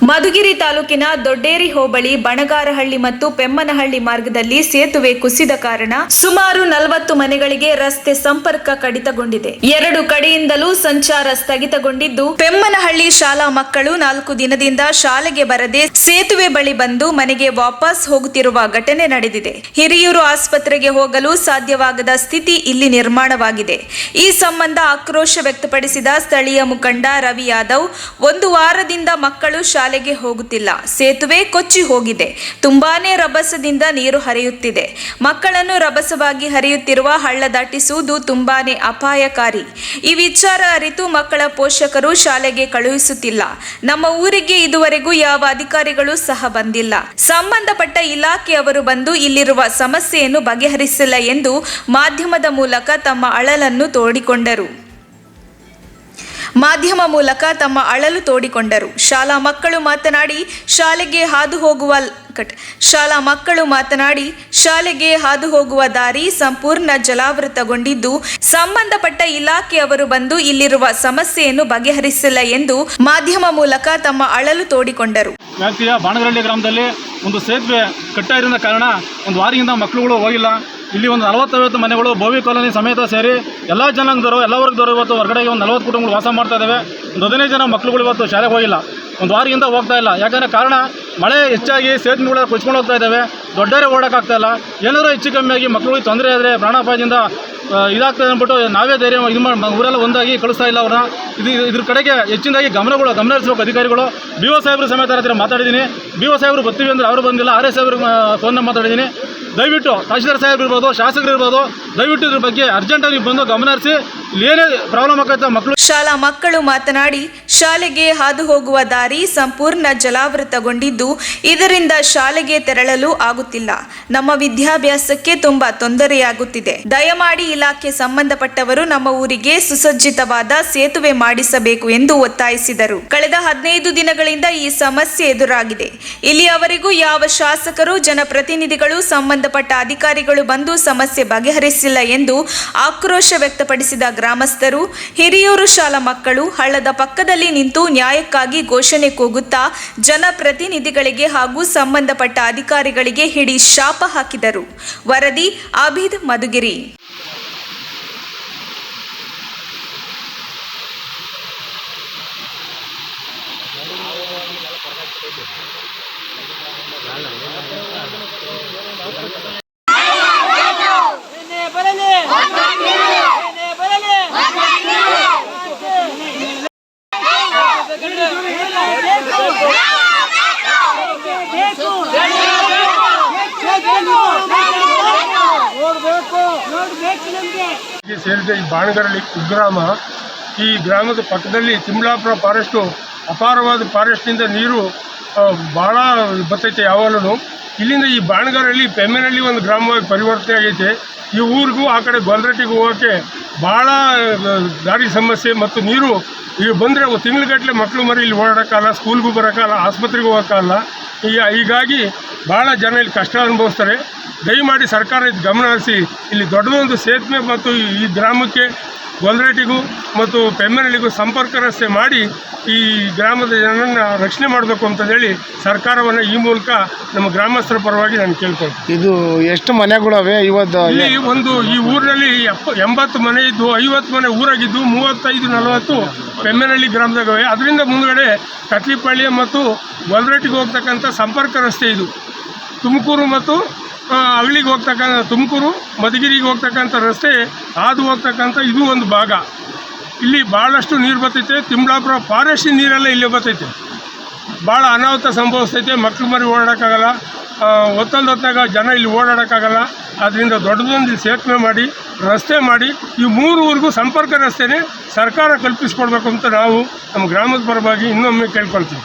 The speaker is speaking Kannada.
ಮಧುಗಿರಿ ತಾಲೂಕಿನ ದೊಡ್ಡೇರಿ ಹೋಬಳಿ ಬಣಗಾರಹಳ್ಳಿ ಮತ್ತು ಪೆಮ್ಮನಹಳ್ಳಿ ಮಾರ್ಗದಲ್ಲಿ ಸೇತುವೆ ಕುಸಿದ ಕಾರಣ ಸುಮಾರು 40 ಮನೆಗಳಿಗೆ ರಸ್ತೆ ಸಂಪರ್ಕ ಕಡಿತಗೊಂಡಿದೆ. ಎರಡು ಕಡೆಯಿಂದಲೂ ಸಂಚಾರ ಸ್ಥಗಿತಗೊಂಡಿದ್ದು, ಪೆಮ್ಮನಹಳ್ಳಿ ಶಾಲಾ ಮಕ್ಕಳು 4 ದಿನದಿಂದ ಶಾಲೆಗೆ ಬರದೆ ಸೇತುವೆ ಬಳಿ ಬಂದು ಮನೆಗೆ ವಾಪಸ್ ಹೋಗುತ್ತಿರುವ ಘಟನೆ ನಡೆದಿದೆ. ಹಿರಿಯೂರು ಆಸ್ಪತ್ರೆಗೆ ಹೋಗಲು ಸಾಧ್ಯವಾಗದ ಸ್ಥಿತಿ ಇಲ್ಲಿ ನಿರ್ಮಾಣವಾಗಿದೆ. ಈ ಸಂಬಂಧ ಆಕ್ರೋಶ ವ್ಯಕ್ತಪಡಿಸಿದ ಸ್ಥಳೀಯ ಮುಖಂಡ ರವಿ ಯಾದವ್, 1 ವಾರದಿಂದ ಮಕ್ಕಳು ಶಾಲೆಗೆ ಹೋಗುತ್ತಿಲ್ಲ, ಸೇತುವೆ ಕೊಚ್ಚಿ ಹೋಗಿದೆ, ತುಂಬಾನೇ ರಭಸದಿಂದ ನೀರು ಹರಿಯುತ್ತಿದೆ, ಮಕ್ಕಳನ್ನು ರಭಸವಾಗಿ ಹರಿಯುತ್ತಿರುವ ಹಳ್ಳ ದಾಟಿಸುವುದು ತುಂಬಾನೇ ಅಪಾಯಕಾರಿ. ಈ ವಿಚಾರ ಅರಿತು ಮಕ್ಕಳ ಪೋಷಕರು ಶಾಲೆಗೆ ಕಳುಹಿಸುತ್ತಿಲ್ಲ. ನಮ್ಮ ಊರಿಗೆ ಇದುವರೆಗೂ ಯಾವ ಅಧಿಕಾರಿಗಳು ಸಹ ಬಂದಿಲ್ಲ. ಸಂಬಂಧಪಟ್ಟ ಇಲಾಖೆಯವರು ಬಂದು ಇಲ್ಲಿರುವ ಸಮಸ್ಯೆಯನ್ನು ಬಗೆಹರಿಸಿಲ್ಲ ಎಂದು ಮಾಧ್ಯಮದ ಮೂಲಕ ತಮ್ಮ ಅಳಲು ತೋಡಿಕೊಂಡರು. ಶಾಲಾ ಮಕ್ಕಳು ಮಾತನಾಡಿ ಶಾಲೆಗೆ ಹಾದು ಹೋಗುವ ದಾರಿ ಸಂಪೂರ್ಣ ಜಲಾವೃತಗೊಂಡಿದ್ದು, ಸಂಬಂಧಪಟ್ಟ ಇಲಾಖೆಯವರು ಬಂದು ಇಲ್ಲಿರುವ ಸಮಸ್ಯೆಯನ್ನು ಬಗೆಹರಿಸಿಲ್ಲ ಎಂದು ಮಾಧ್ಯಮ ಮೂಲಕ ತಮ್ಮ ಅಳಲು ತೋಡಿಕೊಂಡರು. ವ್ಯಾಪ್ತಿಯ ಬಾಣಗರಹಳ್ಳಿ ಗ್ರಾಮದಲ್ಲಿ ಒಂದು ಸೇತುವೆ ಕಟ್ಟಾಗಿರುವ ಕಾರಣ 1 ವಾರದಿಂದ ಮಕ್ಕಳುಗಳು ಹೋಗಿಲ್ಲ. ಇಲ್ಲಿ ಒಂದು 40-50 ಮನೆಗಳು ಬೋವಿ ಕಾಲೋನಿ ಸಮೇತ ಸೇರಿ ಎಲ್ಲ ಜನಾಂಗದವರು ಎಲ್ಲ ವರ್ಗದವರು ಇವತ್ತು ಹೊರಗಡೆಗೆ ಒಂದು 40 ಕುಟುಂಬಗಳು ವಾಸ ಮಾಡ್ತಾ ಇದ್ದಾವೆ. ಒಂದು 15 ಜನ ಮಕ್ಕಳುಗಳು ಇವತ್ತು ಶಾಲೆಗೆ ಹೋಗಿಲ್ಲ, 1 ವಾರದಿಂದ ಹೋಗ್ತಾ ಇಲ್ಲ. ಯಾಕಂದರೆ ಕಾರಣ ಮಳೆ ಹೆಚ್ಚಾಗಿ ಸೇತುವೆಗಳ ಕೊಚ್ಕೊಂಡು ಹೋಗ್ತಾ ಇದ್ದಾವೆ, ದೊಡ್ಡವರೇ ಓಡೋಕ್ಕಾಗ್ತಾ ಇಲ್ಲ. ಏನಾದರೂ ಹೆಚ್ಚು ಕಮ್ಮಿಯಾಗಿ ಮಕ್ಕಳಿಗೆ ತೊಂದರೆ ಆದರೆ ಪ್ರಾಣಾಪಾಯದಿಂದ ಇದಾಗ್ತದೆ ಅಂದ್ಬಿಟ್ಟು ನಾವೇ ಧೈರ್ಯ ಊರೆಲ್ಲ ಒಂದಾಗಿ ಕಳಿಸ್ತಾ ಇಲ್ಲ ಅವ್ರನ್ನ. ಇದ್ರ ಕಡೆಗೆ ಹೆಚ್ಚಿನದಾಗಿ ಗಮನ ಹರಿಸಬೇಕು ಅಧಿಕಾರಿಗಳು. ಬಿ ಒ ಸಾಹೇಬ್ರು ಸಮೇತ ಹತ್ರ ಮಾತಾಡಿದ್ದೀನಿ. ಬಿ ಒ ಸಾಹೇಬ್ರು ಬರ್ತೀವಿ ಅಂದರೆ ಅವರು ಬಂದಿಲ್ಲ. ಆರ್ ಎ ಸಾಹೇಬ್ರು ಫೋನ್ನ ಮಾತಾಡಿದ್ದೀನಿ. ದಯವಿಟ್ಟು ತಹಶೀಲ್ದಾರ್ ಸಾಹೇಬ್ರು ಇರ್ಬೋದು, ಶಾಸಕರು ಇರ್ಬೋದು, ದಯವಿಟ್ಟು ಇದ್ರ ಬಗ್ಗೆ ಅರ್ಜೆಂಟಾಗಿ ಬಂದು ಗಮನ ಹರಿಸಿ ಇಲ್ಲಿ ಏನೇ ಪ್ರಾಬ್ಲಮ್ ಆಗ್ತದೆ ಮಕ್ಕಳು. ಶಾಲಾ ಮಕ್ಕಳು ಮಾತನಾಡಿ, ಶಾಲೆಗೆ ಹಾದು ಹೋಗುವ ದಾರಿ ಸಂಪೂರ್ಣ ಜಲಾವೃತಗೊಂಡಿದ್ದು, ಇದರಿಂದ ಶಾಲೆಗೆ ತೆರಳಲು ಆಗುತ್ತಿಲ್ಲ. ನಮ್ಮ ವಿದ್ಯಾಭ್ಯಾಸಕ್ಕೆ ತುಂಬಾ ತೊಂದರೆಯಾಗುತ್ತಿದೆ. ದಯಮಾಡಿ ಇಲಾಖೆ ಸಂಬಂಧಪಟ್ಟವರು ನಮ್ಮ ಊರಿಗೆ ಸುಸಜ್ಜಿತವಾದ ಸೇತುವೆ ಮಾಡಿಸಬೇಕು ಎಂದು ಒತ್ತಾಯಿಸಿದರು. ಕಳೆದ 15 ದಿನಗಳಿಂದ ಈ ಸಮಸ್ಯೆ ಎದುರಾಗಿದೆ. ಇಲ್ಲಿಯವರೆಗೂ ಯಾವ ಶಾಸಕರು, ಜನಪ್ರತಿನಿಧಿಗಳು, ಸಂಬಂಧಪಟ್ಟ ಅಧಿಕಾರಿಗಳು ಬಂದು ಸಮಸ್ಯೆ ಬಗೆಹರಿಸಿಲ್ಲ ಎಂದು ಆಕ್ರೋಶ ವ್ಯಕ್ತಪಡಿಸಿದ ಗ್ರಾಮಸ್ಥರು, ಹಿರಿಯೂರು ಶಾಲಾ ಮಕ್ಕಳು ಹಳ್ಳದ ಪಕ್ಕದಲ್ಲಿ ನಿಂತು ನ್ಯಾಯಕ್ಕಾಗಿ ಘೋಷಣೆ ಕೂಗುತ್ತಾ ಜನಪ್ರತಿನಿಧಿಗಳಿಗೆ ಹಾಗೂ ಸಂಬಂಧಪಟ್ಟ ಅಧಿಕಾರಿಗಳಿಗೆ ಹಿಡಿ ಶಾಪ ಹಾಕಿದರು. ವರದಿ ಆಬಿದ್, ಮಧುಗಿರಿ. ಸೇರಿದ ಈ ಬಾಣಗರಹಳ್ಳಿ ಕುಗ್ರಾಮ, ಈ ಗ್ರಾಮದ ಪಕ್ಕದಲ್ಲಿ ತಿಮ್ಲಾಪುರ ಫಾರೆಸ್ಟು, ಅಪಾರವಾದ ಫಾರೆಸ್ಟ್ನಿಂದ ನೀರು ಭಾಳ ಬರ್ತೈತೆ ಯಾವಾಗಲೂ. ಇಲ್ಲಿಂದ ಈ ಬಾಣಗರಹಳ್ಳಿ ಪೆಮ್ಮನಹಳ್ಳಿ ಒಂದು ಗ್ರಾಮವಾಗಿ ಪರಿವರ್ತನೆ ಆಗೈತೆ. ಈ ಊರಿಗೂ ಆ ಕಡೆ ಗೊಲ್ರಟ್ಟಿಗೆ ಹೋಗೋಕ್ಕೆ ಭಾಳ ದಾರಿ ಸಮಸ್ಯೆ ಮತ್ತು ನೀರು ಈಗ ಬಂದರೆ ತಿಂಗ್ಳುಗಟ್ಟಲೆ ಮಕ್ಕಳು ಮರಿ ಇಲ್ಲಿ ಓಡಾಡೋಕ್ಕಲ್ಲ, ಸ್ಕೂಲ್ಗೂ ಬರೋಕ್ಕಲ್ಲ, ಆಸ್ಪತ್ರೆಗೂ ಹೋಗೋಕ್ಕಲ್ಲ. ಹೀಗಾಗಿ ಭಾಳ ಜನ ಇಲ್ಲಿ ಕಷ್ಟ ಅನುಭವಿಸ್ತಾರೆ. ದಯಮಾಡಿ ಸರ್ಕಾರ ಇದು ಗಮನ ಹರಿಸಿ ಇಲ್ಲಿ ದೊಡ್ಡದೊಂದು ಸೇತುವೆ ಮತ್ತು ಈ ಗ್ರಾಮಕ್ಕೆ ಗೊಲ್ರಟ್ಟಿಗೂ ಮತ್ತು ಪೆಮ್ಮನಹಳ್ಳಿಗೂ ಸಂಪರ್ಕ ರಸ್ತೆ ಮಾಡಿ ಈ ಗ್ರಾಮದ ಜನರನ್ನು ರಕ್ಷಣೆ ಮಾಡಬೇಕು ಅಂತೇಳಿ ಸರ್ಕಾರವನ್ನು ಈ ಮೂಲಕ ನಮ್ಮ ಗ್ರಾಮಸ್ಥರ ಪರವಾಗಿ ನಾನು ಕೇಳ್ಕೊಳ್ತೀನಿ. ಇದು ಎಷ್ಟು ಮನೆಗಳವೆ ಇವತ್ತು? ಇಲ್ಲಿ ಈ ಊರಿನಲ್ಲಿ 80 ಮನೆ ಇದ್ದು, 50 ಮನೆ ಊರಾಗಿದ್ದು, 35-40 ಪೆಮ್ಮನಹಳ್ಳಿ ಗ್ರಾಮದಾಗವೆ. ಅದರಿಂದ ಮುಂದ್ಗಡೆ ಕಟ್ಲಿಪಾಳ್ಯ ಮತ್ತು ಗೊಲ್ರಟ್ಟಿಗೆ ಹೋಗ್ತಕ್ಕಂಥ ಸಂಪರ್ಕ ರಸ್ತೆ ಇದು. ತುಮಕೂರು ಮತ್ತು ಅಗಲಿಗೆ ತುಮಕೂರು ಮಧುಗಿರಿಗೆ ಹೋಗ್ತಕ್ಕಂಥ ರಸ್ತೆ ಹಾದು ಹೋಗ್ತಕ್ಕಂಥ ಇದು ಒಂದು ಭಾಗ. ಇಲ್ಲಿ ಭಾಳಷ್ಟು ನೀರು ಬರ್ತೈತೆ. ತಿಮ್ಲಾಪುರ ಫಾರೆಸ್ಟ್ ನೀರೆಲ್ಲ ಇಲ್ಲಿ ಬರ್ತೈತೆ. ಭಾಳ ಅನಾಹುತ ಸಂಭವಿಸ್ತೈತೆ. ಮಕ್ಕಳು ಮರಿ ಓಡಾಡೋಕ್ಕಾಗಲ್ಲ, ಹೊತ್ತೊತ್ತಾಗ ಜನ ಇಲ್ಲಿ ಓಡಾಡೋಕ್ಕಾಗಲ್ಲ. ಅದರಿಂದ ದೊಡ್ಡದೊಂದು ಸೇತುವೆ ಮಾಡಿ, ರಸ್ತೆ ಮಾಡಿ, ಈ 3 ಊರಿಗೂ ಸಂಪರ್ಕ ರಸ್ತೆನೇ ಸರ್ಕಾರ ಕಲ್ಪಿಸ್ಕೊಡ್ಬೇಕು ಅಂತ ನಾವು ನಮ್ಮ ಗ್ರಾಮದ ಪರವಾಗಿ ಇನ್ನೊಮ್ಮೆ ಕೇಳ್ಕೊಳ್ತೀವಿ.